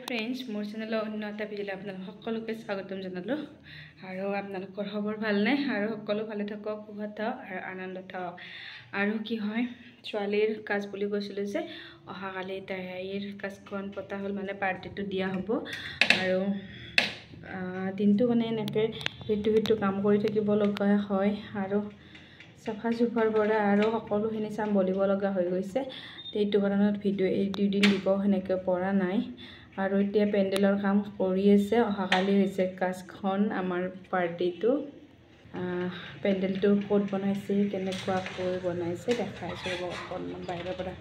friends मोर channel अन्य এটা video আপোনাক সকলোকে স্বাগতম জনালো আৰু আপোনালোকৰ খবৰ ভাল নে আৰু সকলো ভালে থাকক সুখত থাকক আৰু আনন্দত থাকক আৰু কি হয় ছোৱালীৰ কাজ বুলি কৈছিল যে অহাকালি তাইৰ কাজখন পতা হল মানে পাৰ্টিটো দিয়া হ'ব আৰু দিনটো মানে এনেকৈ হেতু কাম কৰি থাকিব লগা হয় আৰু সফা সুফাৰ পৰা আৰু সকলোখিনি চম্ভালিব লগা হৈ গৈছে এইটো কাৰণত ভিডিঅ' এই দুদিন দিব হেনেকৈ পৰা নাই আৰু এতিয়া পেন্ডেলৰ কাম কৰি আছে অহাকালি হৈছে কাজখন আমাৰ পাৰ্টিটো পেন্ডেলটো কোড বনাইছে কেনেকুৱা কৈ বনাইছে দেখাইছো অকণমান বাহিৰৰ পৰা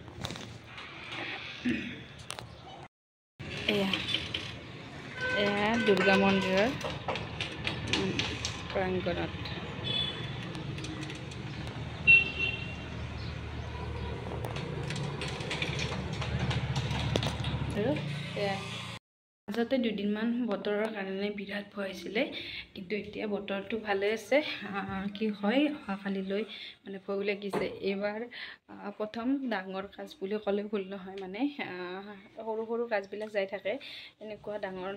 এয়া দুৰ্গা মন্দিৰৰ প্ৰাংগণত মাজতে দুদিনমান বতৰৰ কাৰণে বিৰাট ভয় হৈছিলে কিন্তু এতিয়া বতৰটো ভালে আছে কি হয় অহাকালিলৈ মানে ভয় লাগিছে এবাৰ প্ৰথম ডাঙৰ কাজ বুলি ক'লে ভুল নহয় মানে সৰু সৰু কাজবিলাক যাই থাকে এনেকুৱা ডাঙৰ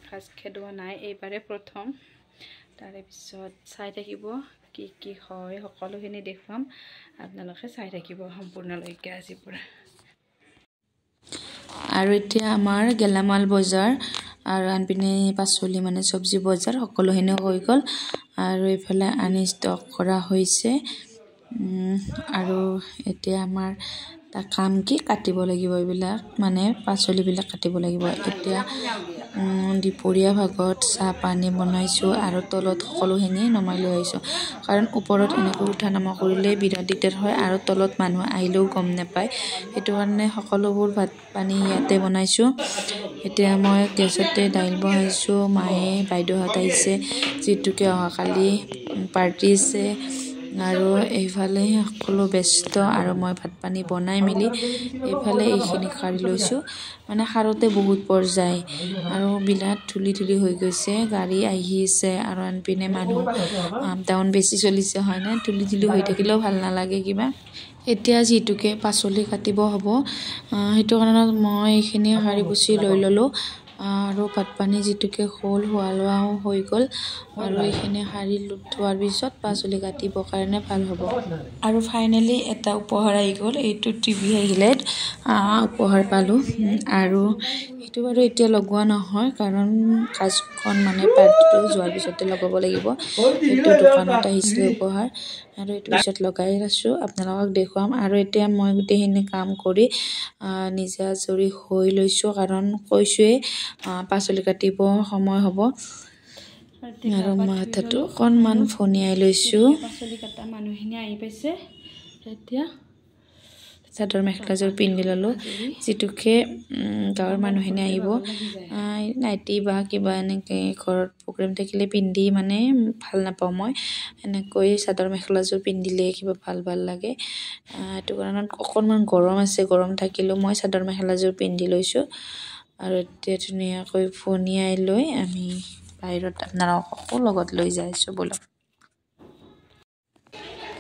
কাজ খেদোৱা নাই এইবাৰে প্ৰথম তাৰে পিছত চাই থাকিব কি কি হয় সকলোখিনি দেখুৱাম আপোনালোকে চাই থাকিব সম্পূৰ্ণলৈকে আজিৰ পৰা আৰু এতিয়া আমাৰ গেলামাল বজাৰ আৰু আনপিনে পাচলি মানে সবজি বজাৰ সকলোখিনি হৈ গল আৰু ইফালে আনি ষ্টক কৰা হৈছে আৰু এতিয়া আমাৰ তা কাম কি কাটিব লাগিব এইবিলাক মানে পাচলিবিলাক কাটিব লাগিব এতিয়া দুপৰীয়া ভাগত চাহ পানী বনাইছো আৰু তলত সকলোখিনি নমাই লৈ আহিছো কাৰণ ওপৰত এনেকৈ উঠা নামা কৰিলে বিৰাট দিগদাৰ হয় আৰু তলত মানুহ আহিলেও গম নাপায় সেইটো কাৰণে সকলোবোৰ ভাত পানী ইয়াতে বনাইছো এতিয়া মই গেছতে দাইল বহাইছো মায়ে বাইদেউহঁত আহিছে যেতুকে অহাকালি পাৰ্টি আছে আৰু এইফালে সকলো ব্যস্ত আৰু মই ভাত পানী বনাই মিলি এইফালে এইখিনি কাঢ়ি লৈছো মানে খাৰতে বহুত পৰ যায় আৰু বিৰাট ধুলি হৈ গৈছে গাড়ী আহিছে আৰু আনপিনে মানুহ ডাউন বেছি চলিছে হয় না ধুলি হৈ থাকিলেও ভাল নালাগে কিবা এতিয়া যেতুকে পাচলি কাটিব হ'ব হেতু কাৰণত মই এইখিনি কাঢ়ি পুছি লৈ ললো আৰু ভাত পানী যেতুকে হ'ল হোৱাও হৈ গল আৰু এইখিনি হাৰি থোৱাৰ পিছত পাচলি কাটিব কাৰণে ভাল হ'ব আৰু ফাইনালি এটা উপহাৰ আহি গল এইটো টিভি আহিলে উপহাৰ পালো আৰু এইটো বাৰু এতিয়া লগোৱা নহয় কাৰণ কাজখন মানে পাৰ্টিটো যোৱাৰ পিছতে লগাব লাগিব এইটো দোকানত আহিছিলে উপহাৰ আৰু এইটো পিছত লগাই আছো আপোনালোকক দেখুৱাম আৰু এতিয়া মই গোটেইখিনি কাম কৰি নিজে আজৰি হৈ লৈছো কাৰণ কৈছোৱে পাচলি কাটিব সময় হ'ব আৰু মাথাটো অকণমান ফনিয়াই লৈছো পাচলি কাটা মানুহখিনি আহি পাইছে এতিয়া চাদৰ মেখেলাযোৰ পিন্ধি ললো যেতুকে গাঁৱৰ মানুহখিনি আহিব নাইটি বা কিবা এনেকৈ ঘৰত প্ৰগ্ৰেম থাকিলে পিন্ধি মানে ভাল নাপাওঁ মই এনেকৈ চাদৰ মেখেলাযোৰ পিন্ধিলে কিবা ভাল লাগে এইটো কাৰণত অকণমান গৰম আছে গৰম থাকিলেও মই চাদৰ মেখেলাযোৰ পিন্ধি লৈছো আৰু এতিয়া ধুনীয়াকৈ ফনিয়াই লৈ আমি বাহিৰত আপোনালোকক লগত লৈ যাইছো বলক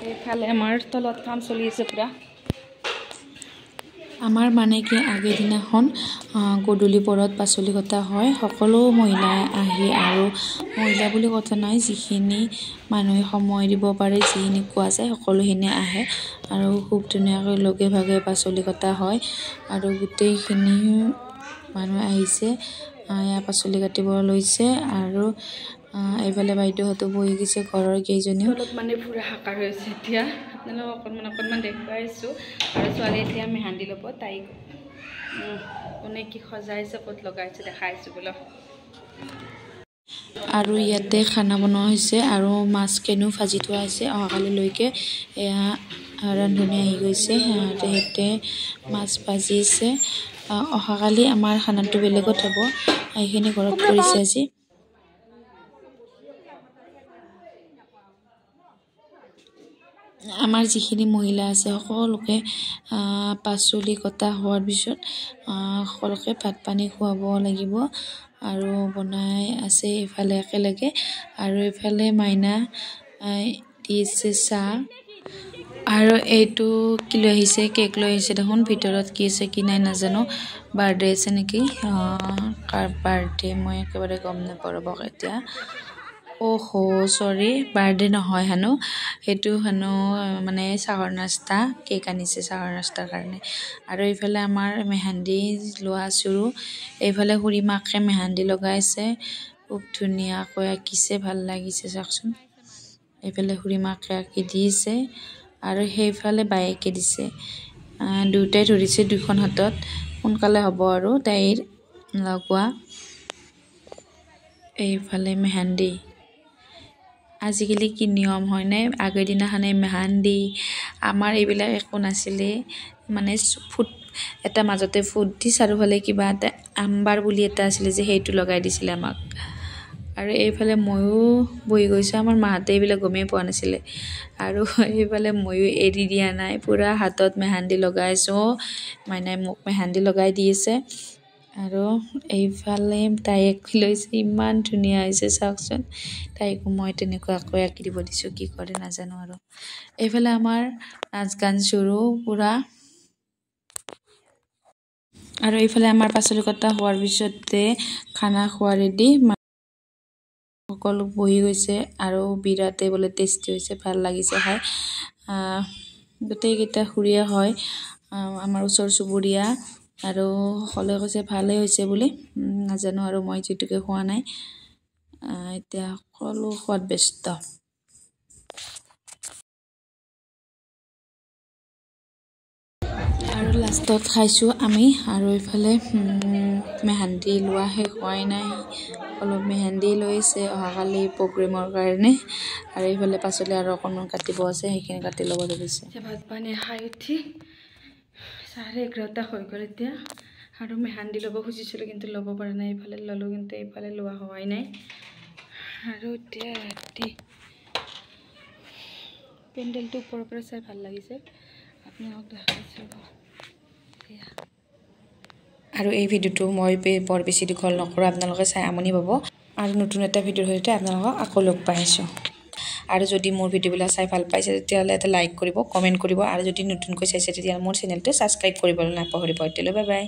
এইফালে আমাৰ তলত কাম চলি আছে পুৰা আমাৰ মানে কি আগৰ দিনাখন গধূলি পৰত পাচলি কটা হয় সকলো মহিলাই আহি আৰু মহিলা বুলি কথা নাই যিখিনি মানুহে সময় দিব পাৰে যিখিনি কোৱা যায় সকলোখিনি আহে আৰু খুব ধুনীয়াকৈ লগে ভাগে পাচলি কটা হয় আৰু গোটেইখিনি মানুহ আহিছে পাচলি কাটিব লৈছে আৰু এইফালে বাইদেউহঁতো বহি গৈছে ঘৰৰ কেইজনীও মানে পুৰা হাকাৰ হৈছে এতিয়া আপোনালোকক অকণমান দেখুৱাইছো আৰু ছোৱালী এতিয়া মেহান্দি ল'ব তাইক কোনে কি সজাইছে ক'ত লগাইছে দেখাইছো বোলো আৰু ইয়াতে খানা বনোৱা হৈছে আৰু মাছ কেনো ভাজি থোৱা হৈছে অহাকালিলৈকে এয়া ৰান্ধনি আহি গৈছে সিহঁতে মাছ ভাজিছে অহাকালি আমাৰ খানাটো বেলেগত হ'ব এইখিনি ঘৰত কৰিছে আজি আমাৰ যিখিনি মহিলা আছে সকলোকে পাচলি কটা হোৱাৰ পিছত সকলোকে ভাত পানী খুৱাব লাগিব আৰু বনাই আছে ইফালে একেলগে আৰু ইফালে মাইনা দিছে চাহ আৰু এইটো কি লৈ আহিছে কেক লৈ আহিছে দেখোন ভিতৰত কি আছে কি নাই নাজানো বাৰ্থডে আছে নেকি কাৰ বাৰ্থডে মই একেবাৰে গম নাপাওঁ ৰ'ব এতিয়া ওহো সৰি বাৰ্থডে নহয় হেনো সেইটো হেনো মানে চাহৰ নাস্তা কেক আনিছে চাহৰ নাস্তাৰ কাৰণে আৰু এইফালে আমাৰ মেহেন্দি লোৱা চুৰু এইফালে খুৰীমাকে মেহেন্দি লগাইছে খুব ধুনীয়াকৈ আঁকিছে ভাল লাগিছে চাওকচোন এইফালে খুৰীমাকে আঁকি দিছে আৰু সেইফালে বাইকে দিছে দুটাই ধৰিছে দুখন হাতত সোনকালে হ'ব আৰু তাইৰ লগোৱা এইফালে মেহেন্দি আজিকালি কি নিয়ম হয় নে আগৰ দিনাখনে মেহেন্দি আমাৰ এইবিলাক একো নাছিলে মানে ফুট এটা মাজতে ফুট দি চাৰিওফালে কিবা এটা আম্বাৰ বুলি এটা আছিলে যে সেইটো লগাই দিছিলে আমাক আৰু এইফালে ময়ো বহি গৈছোঁ আমাৰ মাহঁতে এইবিলাক গমেই পোৱা নাছিলে আৰু এইফালে ময়ো এৰি দিয়া নাই পুৰা হাতত মেহেন্দি লগাইছোঁ মাইনাই মোক মেহেন্দি লগাই দি আছে আৰু এইফালে তাইক লৈছে ইমান ধুনীয়া হৈছে চাওকচোন তাইকো মই তেনেকুৱাকৈ আঁকি দিব দিছোঁ কি কৰে নাজানো আৰু এইফালে আমাৰ নাচ গান চুৰু পুৰা আৰু এইফালে আমাৰ পাচলি কটা হোৱাৰ পিছতে খানা খোৱা ৰেডি সকলো বহি গৈছে আৰু বিৰাটেই বোলে টেষ্টি হৈছে ভাল লাগিছে খাই গোটেইকেইটা খুৰীয়া হয় আমাৰ ওচৰ চুবুৰীয়া আৰু সকলোৱে কৈছে ভালেই হৈছে বুলি নাজানো আৰু মই যিটোকে খোৱা নাই এতিয়া সকলো খোৱাত ব্যস্ত আৰু লাষ্টত খাইছোঁ আমি আৰু এইফালে মেহেন্দি লোৱা শেষ হোৱাই নাই অলপ মেহেন্দি লৈছে অহাকালি প্ৰগ্ৰেমৰ কাৰণে আৰু এইফালে পাচলি আৰু অকণমান কাটিব আছে সেইখিনি কাটি ল'ব ধৰিছে ভাত পানী খাই উঠি 11:30 হৈ গ'ল এতিয়া আৰু মেহেন্দি ল'ব খুজিছিলোঁ কিন্তু ল'ব পৰা নাই এইফালে ল'লোঁ কিন্তু এইফালে লোৱা হোৱাই নাই আৰু এতিয়া ৰাতি পেণ্ডেলটো ওপৰৰ পৰা চাই ভাল লাগিছে আপোনালোকক দেখাইছোঁ আৰু এই ভিডিঅ'টো মই বৰ বেছি দীঘল নকৰোঁ আপোনালোকে চাই আমনি পাব আৰু নতুন এটা ভিডিঅ'ৰ সৈতে আপোনালোকক আকৌ লগ পাই আছোঁ আৰু যদি মোৰ ভিডিঅ'বিলাক চাই ভাল পাইছে তেতিয়াহ'লে এটা লাইক কৰিব কমেণ্ট কৰিব আৰু যদি নতুনকৈ চাইছে তেতিয়াহ'লে মোৰ চেনেলটো ছাবস্ক্ৰাইব কৰিবলৈ নাপাহৰিব এতিয়ালৈ বাই বাই